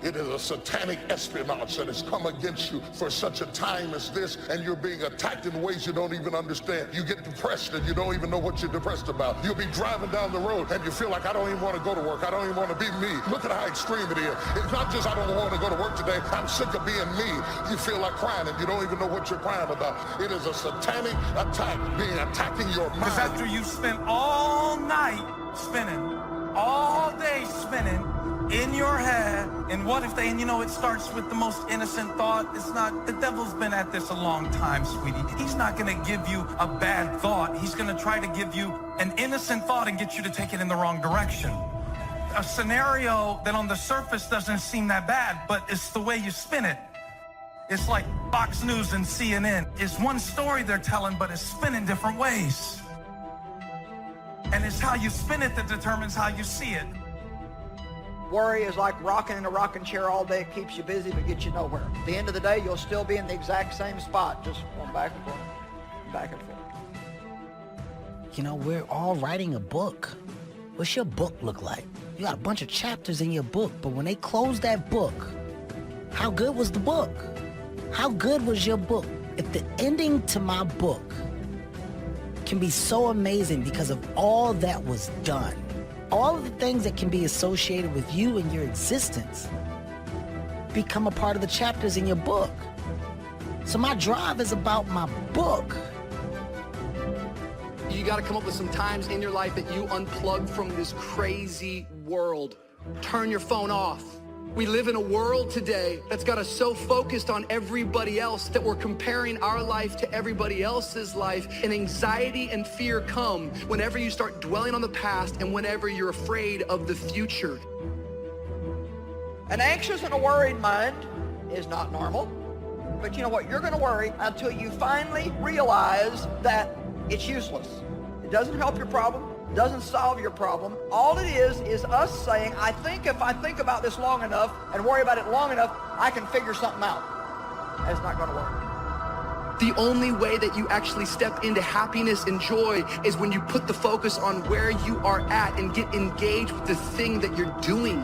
It is a satanic espionage that has come against you for such a time as this, and you're being attacked in ways you don't even understand. You get depressed and you don't even know what you're depressed about. You'll be driving down the road and you feel like, I don't even want to go to work. I don't even want to be me. Look at how extreme it is. It's not just I don't want to go to work today. I'm sick of being me. You feel like crying and you don't even know what you're crying about. It is a satanic attack attacking your mind. Because after you spent all night spinning, all day spinning, in your head, and what if they, and you know, it starts with the most innocent thought. It's not, the devil's been at this a long time, sweetie. He's not gonna give you a bad thought. He's gonna try to give you an innocent thought and get you to take it in the wrong direction. A scenario that on the surface doesn't seem that bad, but it's the way you spin it. It's like Fox News and CNN. It's one story they're telling, but it's spin in different ways. And it's how you spin it that determines how you see it. Worry is like rocking in a rocking chair all day. It keeps you busy but gets you nowhere. At the end of the day, you'll still be in the exact same spot, just going back and forth, back and forth. You know, we're all writing a book. What's your book look like? You got a bunch of chapters in your book, but when they close that book, how good was the book? How good was your book? If the ending to my book can be so amazing because of all that was done, all of the things that can be associated with you and your existence become a part of the chapters in your book. So my drive is about my book. You got to come up with some times in your life that you unplug from this crazy world. Turn your phone off. We live in a world today that's got us so focused on everybody else that we're comparing our life to everybody else's life, and anxiety and fear come whenever you start dwelling on the past and whenever you're afraid of the future. An anxious and a worried mind is not normal. But you know what? You're going to worry until you finally realize that it's useless. It doesn't help your problem. Doesn't solve your problem. All it is us saying, I think if I think about this long enough and worry about it long enough, I can figure something out. That's not going to work. The only way that you actually step into happiness and joy is when you put the focus on where you are at and get engaged with the thing that you're doing.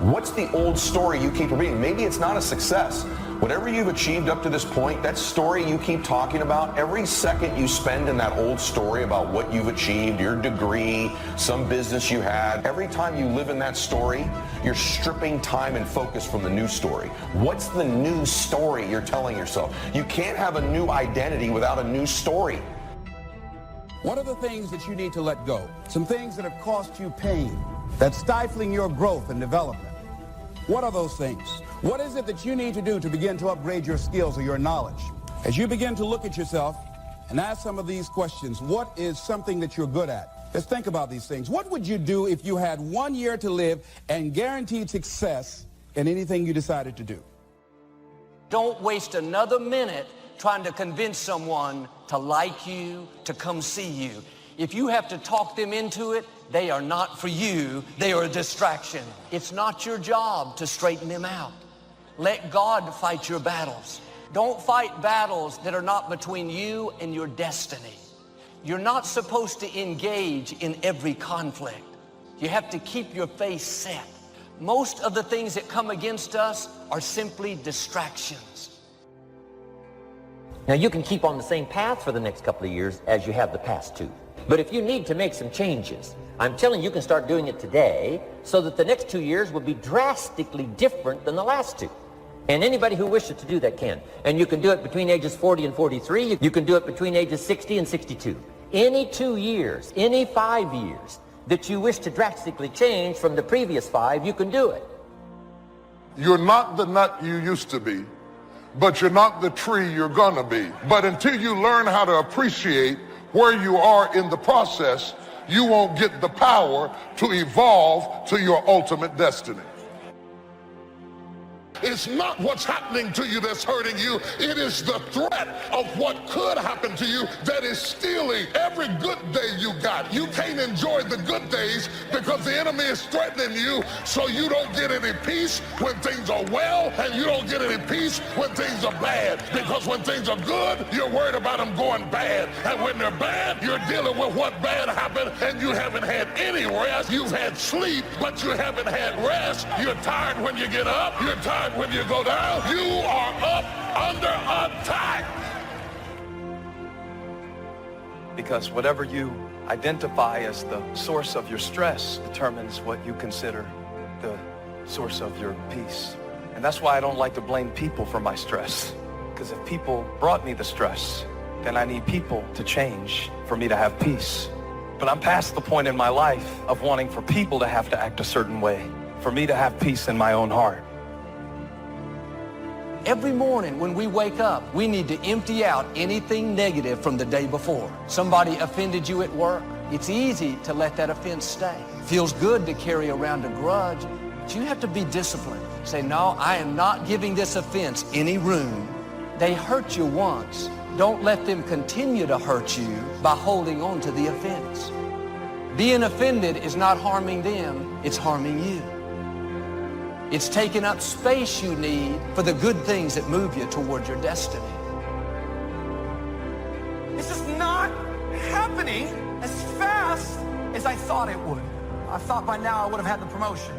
What's the old story you keep repeating? Maybe it's not a success. Whatever you've achieved up to this point, that story you keep talking about, every second you spend in that old story about what you've achieved, your degree, some business you had, every time you live in that story, you're stripping time and focus from the new story. What's the new story you're telling yourself? You can't have a new identity without a new story. What are the things that you need to let go? Some things that have cost you pain, that's stifling your growth and development. What are those things? What is it that you need to do to begin to upgrade your skills or your knowledge? As you begin to look at yourself and ask some of these questions, what is something that you're good at? Let's think about these things. What would you do if you had 1 year to live and guaranteed success in anything you decided to do? Don't waste another minute trying to convince someone to like you, to come see you. If you have to talk them into it, they are not for you. They are a distraction. It's not your job to straighten them out. Let God fight your battles. Don't fight battles that are not between you and your destiny. You're not supposed to engage in every conflict. You have to keep your face set. Most of the things that come against us are simply distractions. Now you can keep on the same path for the next couple of years as you have the past two. But if you need to make some changes, I'm telling you, you can start doing it today so that the next 2 years will be drastically different than the last two. And anybody who wishes to do that can. And you can do it between ages 40 and 43. You can do it between ages 60 and 62. Any 2 years, any 5 years that you wish to drastically change from the previous 5, you can do it. You're not the nut you used to be, but you're not the tree you're gonna be. But until you learn how to appreciate where you are in the process, you won't get the power to evolve to your ultimate destiny. It's not what's happening to you that's hurting you. It is the threat of what could happen to you that is stealing every good day you got. You can't enjoy the good days because the enemy is threatening you, so you don't get any peace when things are well, and you don't get any peace when things are bad. Because when things are good, you're worried about them going bad. And when they're bad, you're dealing with what bad happened, and you haven't had any any rest. You've had sleep, but you haven't had rest. You're tired when you get up. You're tired when you go down. You are up under attack. Because whatever you identify as the source of your stress determines what you consider the source of your peace. And that's why I don't like to blame people for my stress. Because if people brought me the stress, then I need people to change for me to have peace. But I'm past the point in my life of wanting for people to have to act a certain way, for me to have peace in my own heart. Every morning when we wake up, we need to empty out anything negative from the day before. Somebody offended you at work. It's easy to let that offense stay. Feels good to carry around a grudge, but you have to be disciplined. Say, no, I am not giving this offense any room. They hurt you once. Don't let them continue to hurt you by holding on to the offense. Being offended is not harming them, it's harming you. It's taking up space you need for the good things that move you toward your destiny. This is not happening as fast as I thought it would. I thought by now I would have had the promotion.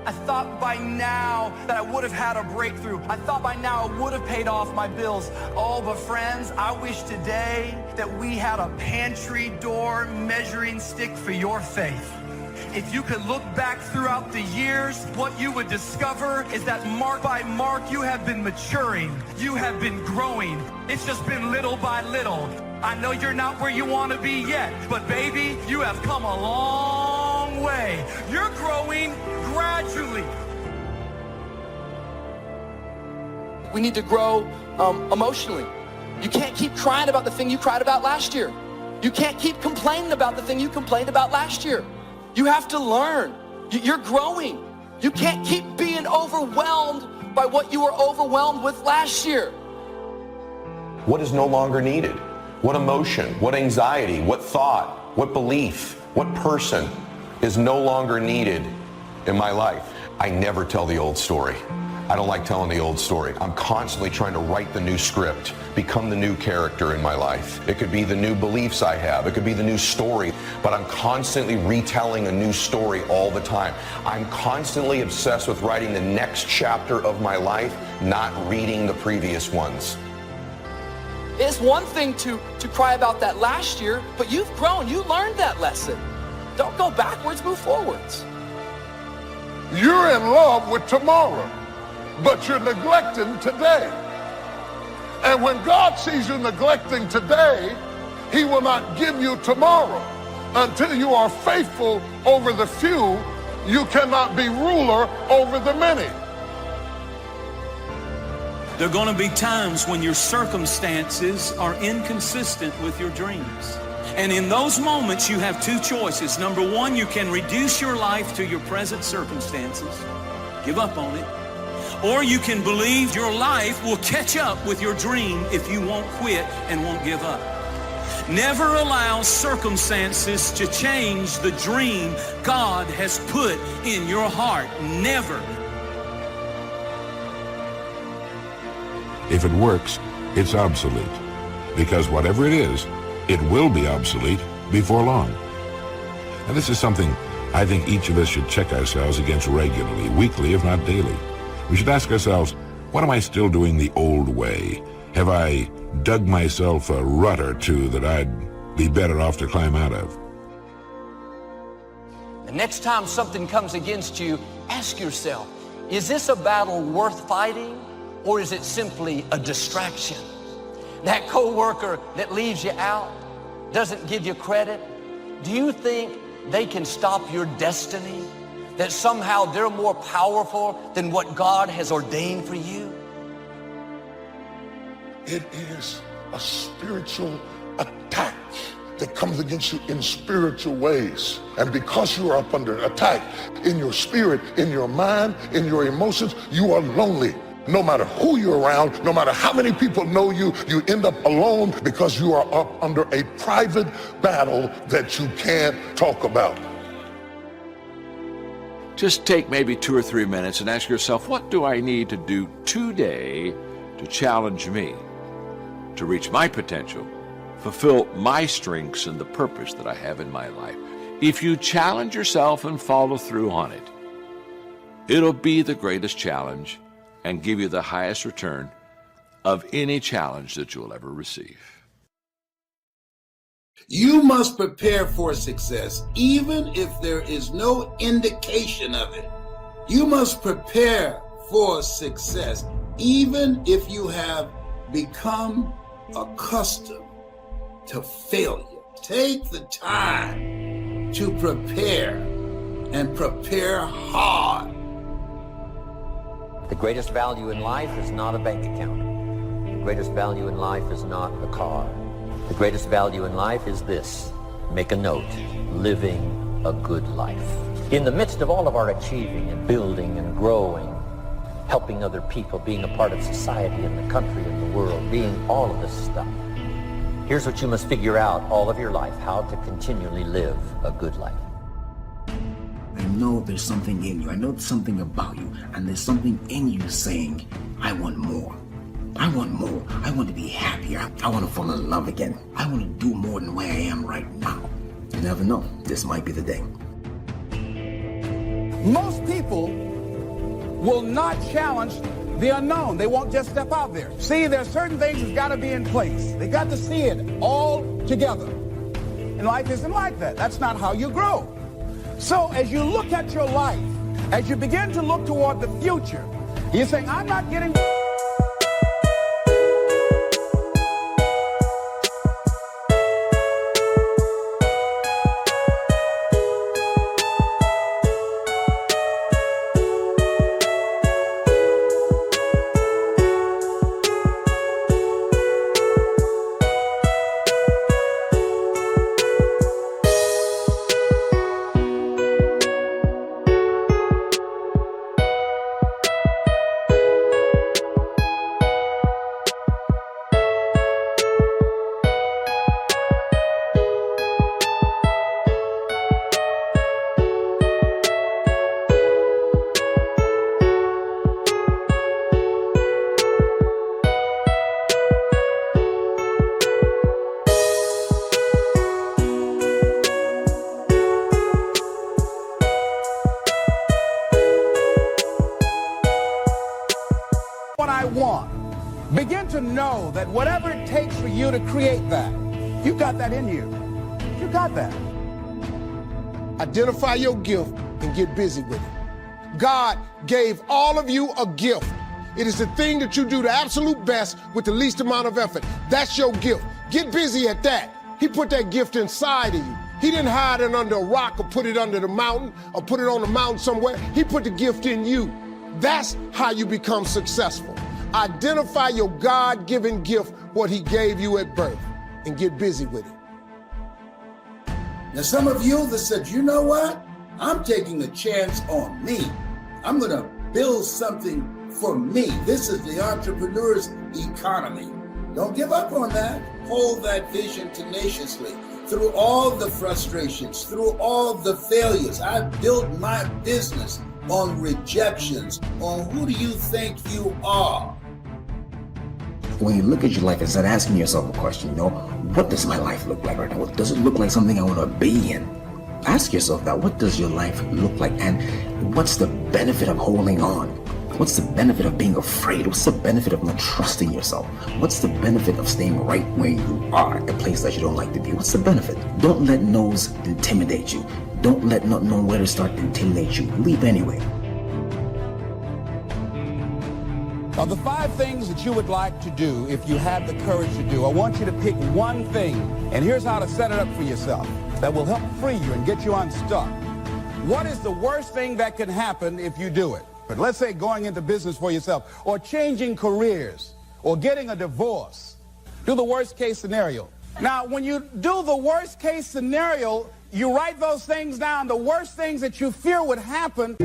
I thought by now that I would have had a breakthrough. I thought by now I would have paid off my bills. Oh, but friends, I wish today that we had a pantry door measuring stick for your faith. If you could look back throughout the years, what you would discover is that mark by mark, you have been maturing. You have been growing. It's just been little by little. I know you're not where you want to be yet, but baby, you have come a long way. You're growing gradually. We need to grow emotionally. You can't keep crying about the thing you cried about last year. You can't keep complaining about the thing you complained about last year. You have to learn. You're growing. You can't keep being overwhelmed by what you were overwhelmed with last year. What is no longer needed? What emotion, what anxiety, what thought, what belief, what person is no longer needed in my life? I never tell the old story. I don't like telling the old story. I'm constantly trying to write the new script, become the new character in my life. It could be the new beliefs I have. It could be the new story, but I'm constantly retelling a new story all the time. I'm constantly obsessed with writing the next chapter of my life, not reading the previous ones. It's one thing to cry about that last year, but you've grown. You learned that lesson. Don't go backwards, move forwards. You're in love with tomorrow, but you're neglecting today. And when God sees you neglecting today, he will not give you tomorrow. Until you are faithful over the few, you cannot be ruler over the many. There are going to be times when your circumstances are inconsistent with your dreams. And in those moments, you have two choices. Number one, you can reduce your life to your present circumstances, give up on it. Or you can believe your life will catch up with your dream if you won't quit and won't give up. Never allow circumstances to change the dream God has put in your heart. Never. If it works, it's obsolete. Because whatever it is, it will be obsolete before long. And this is something I think each of us should check ourselves against regularly, weekly, if not daily. We should ask ourselves, what am I still doing the old way? Have I dug myself a rut or two that I'd be better off to climb out of? The next time something comes against you, ask yourself, is this a battle worth fighting, or is it simply a distraction? That coworker that leaves you out, doesn't give you credit, do you think they can stop your destiny? That somehow they're more powerful than what God has ordained for you? It is a spiritual attack that comes against you in spiritual ways. And because you are up under attack in your spirit, in your mind, in your emotions, you are lonely. No matter who you're around, no matter how many people know you, you end up alone because you are up under a private battle that you can't talk about. Just take maybe 2 or 3 minutes and ask yourself, what do I need to do today to challenge me, to reach my potential, fulfill my strengths and the purpose that I have in my life? if you challenge yourself and follow through on it, it'll be the greatest challenge and give you the highest return of any challenge that you'll ever receive. You must prepare for success, even if there is no indication of it. You must prepare for success, even if you have become accustomed to failure. Take the time to prepare, and prepare hard. The greatest value in life is not a bank account. The greatest value in life is not a car. The greatest value in life is this. Make a note. Living a good life. In the midst of all of our achieving and building and growing, helping other people, being a part of society and the country and the world, being all of this stuff, here's what you must figure out all of your life, how to continually live a good life. I know there's something in you. I know there's something about you. And there's something in you saying, I want more. I want more. I want to be happier. I want to fall in love again. I want to do more than where I am right now. You never know. This might be the day. Most people will not challenge the unknown. They won't just step out there. See, there's certain things that's got to be in place. They got to see it all together. And life isn't like that. That's not how you grow. So as you look at your life, as you begin to look toward the future, you're saying, I'm not getting... what I want. Begin to know that whatever it takes for you to create that, you got that in you. You got that. Identify your gift and get busy with it. God gave all of you a gift. It is the thing that you do the absolute best with the least amount of effort. That's your gift. Get busy at that. He put that gift inside of you. He didn't hide it under a rock or put it under the mountain or put it on the mountain somewhere. He put the gift in you. That's how you become successful. Identify your God-given gift, what he gave you at birth, and get busy with it. Now, some of you that said, you know what? I'm taking a chance on me. I'm going to build something for me. This is the entrepreneur's economy. Don't give up on that. Hold that vision tenaciously. Through all the frustrations, through all the failures, I've built my business on rejections, on who do you think you are? When you look at your life and start asking yourself a question, what does my life look like right now? Does it look like something I want to be in? Ask yourself that. What does your life look like? And what's the benefit of holding on? What's the benefit of being afraid? What's the benefit of not trusting yourself? What's the benefit of staying right where you are, at the place that you don't like to be? What's the benefit? Don't let no's intimidate you. Don't let not knowing where to start intimidate you. Leave anyway. Of the 5 things that you would like to do, if you have the courage to do, I want you to pick one thing, and here's how to set it up for yourself that will help free you and get you unstuck. What is the worst thing that can happen if you do it? But let's say going into business for yourself, or changing careers, or getting a divorce. Do the worst case scenario. Now, when you do the worst case scenario, you write those things down, the worst things that you fear would happen.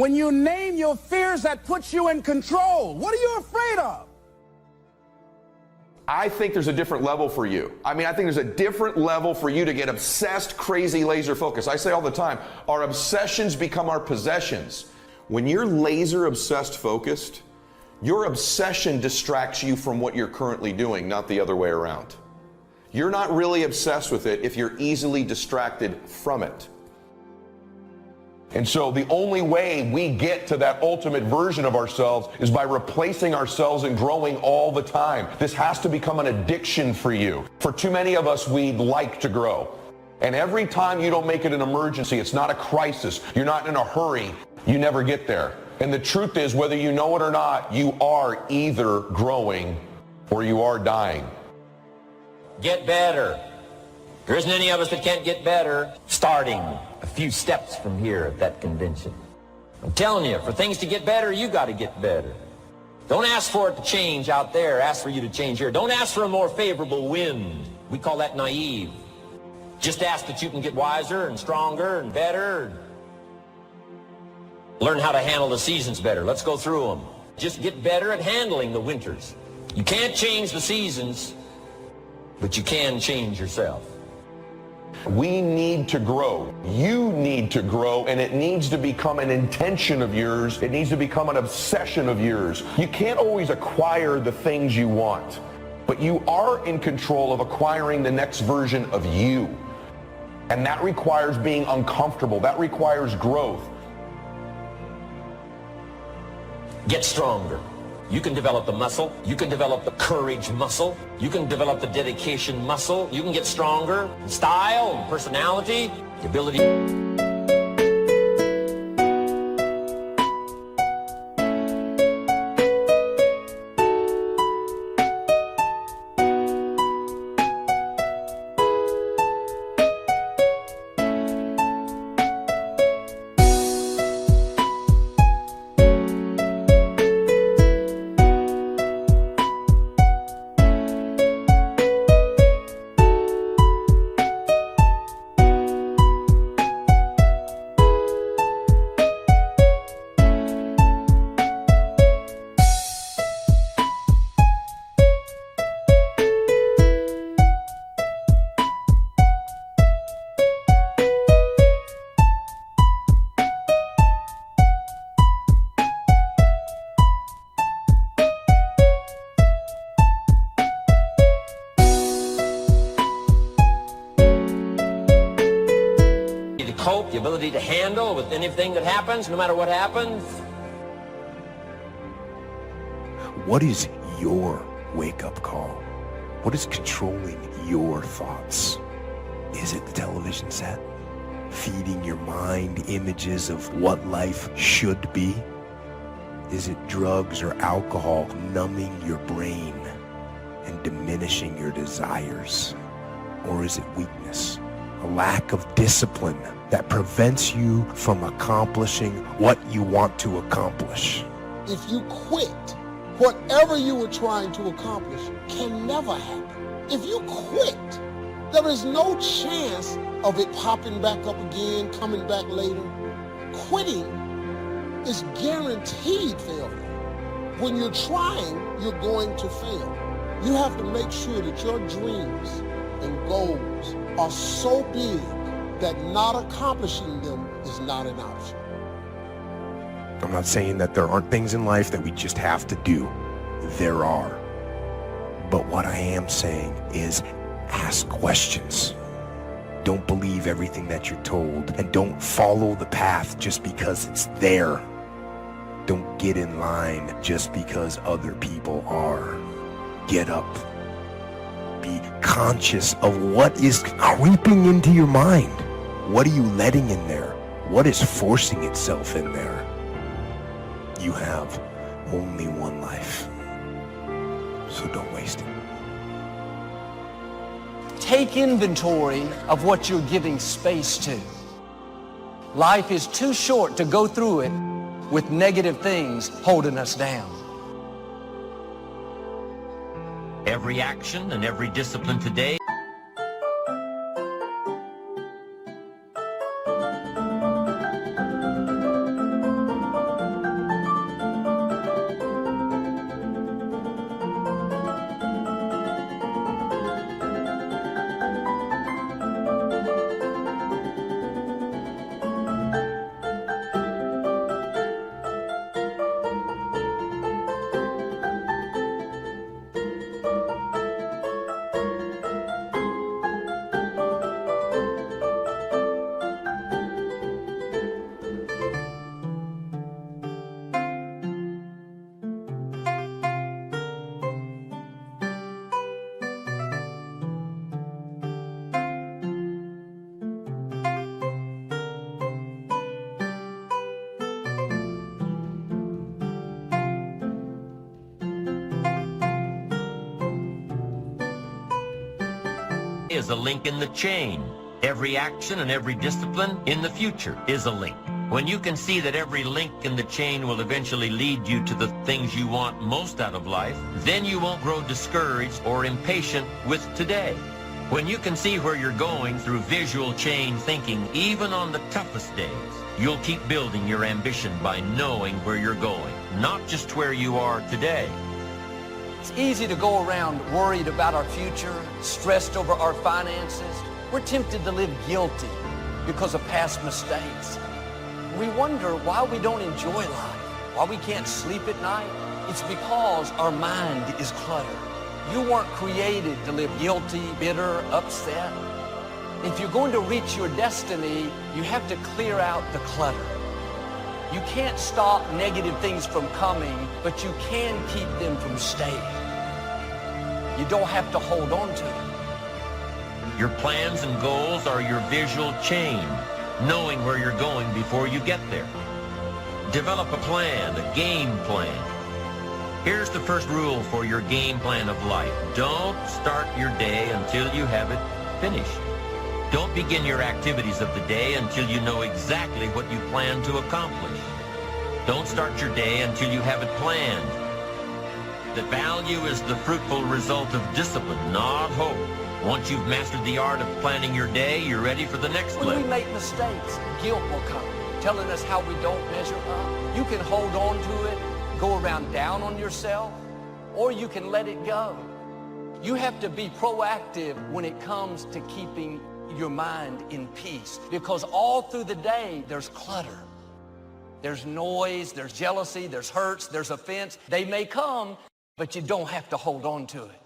When you name your fears, that puts you in control. What are you afraid of? I think there's a different level for you. I think there's a different level for you to get obsessed, crazy, laser focused. I say all the time, our obsessions become our possessions. When you're laser obsessed focused, your obsession distracts you from what you're currently doing, not the other way around. You're not really obsessed with it if you're easily distracted from it. And so the only way we get to that ultimate version of ourselves is by replacing ourselves and growing all the time. This has to become an addiction for you. For too many of us, we like to grow. And every time you don't make it an emergency, it's not a crisis, you're not in a hurry, you never get there. And the truth is, whether you know it or not, you are either growing or you are dying. Get better. There isn't any of us that can't get better. Starting a few steps from here at that convention. I'm telling you, for things to get better, you got to get better. Don't ask for it to change out there. Ask for you to change here. Don't ask for a more favorable wind. We call that naive. Just ask that you can get wiser and stronger and better. Learn how to handle the seasons better. Let's go through them. Just get better at handling the winters. You can't change the seasons, but you can change yourself. We need to grow. You need to grow, and it needs to become an intention of yours. It needs to become an obsession of yours. You can't always acquire the things you want, but you are in control of acquiring the next version of you. And that requires being uncomfortable. That requires growth. Get stronger. You can develop the muscle. You can develop the courage muscle. You can develop the dedication muscle. You can get stronger in style and personality, the ability. Cope, the ability to handle with anything that happens, no matter what happens. What is your wake-up call? What is controlling your thoughts? Is it the television set? Feeding your mind images of what life should be? Is it drugs or alcohol numbing your brain and diminishing your desires? Or is it weakness? A lack of discipline that prevents you from accomplishing what you want to accomplish. If you quit, whatever you were trying to accomplish can never happen. If you quit, there is no chance of it popping back up again, coming back later. Quitting is guaranteed failure. When you're trying, you're going to fail. You have to make sure that your dreams and goals are so big that not accomplishing them is not an option. I'm not saying that there aren't things in life that we just have to do. There are. But what I am saying is ask questions. Don't believe everything that you're told, and don't follow the path just because it's there. Don't get in line just because other people are. Get up. Be conscious of what is creeping into your mind. What are you letting in there? What is forcing itself in there? You have only one life, so don't waste it. Take inventory of what you're giving space to. Life is too short to go through it with negative things holding us down. Every action and every discipline today is a link in the chain. Every action and every discipline in the future is a link. When you can see that every link in the chain will eventually lead you to the things you want most out of life, then you won't grow discouraged or impatient with today. When you can see where you're going through visual chain thinking, even on the toughest days, you'll keep building your ambition by knowing where you're going, not just where you are today. It's easy to go around worried about our future, stressed over our finances. We're tempted to live guilty because of past mistakes. We wonder why we don't enjoy life, why we can't sleep at night. It's because our mind is cluttered. You weren't created to live guilty, bitter, upset. If you're going to reach your destiny, you have to clear out the clutter. You can't stop negative things from coming, but you can keep them from staying. You don't have to hold on to them. Your plans and goals are your visual chain, knowing where you're going before you get there. Develop a plan, a game plan. Here's the first rule for your game plan of life. Don't start your day until you have it finished. Don't begin your activities of the day until you know exactly what you plan to accomplish. Don't start your day until you have it planned. The value is the fruitful result of discipline, not hope. Once you've mastered the art of planning your day, you're ready for the next When level. we make mistakes, guilt will come, telling us how we don't measure up. You can hold on to it, go around down on yourself, or you can let it go. You have to be proactive when it comes to keeping your mind in peace, because all through the day, there's clutter. There's noise, there's jealousy, there's hurts, there's offense. They may come, but you don't have to hold on to it.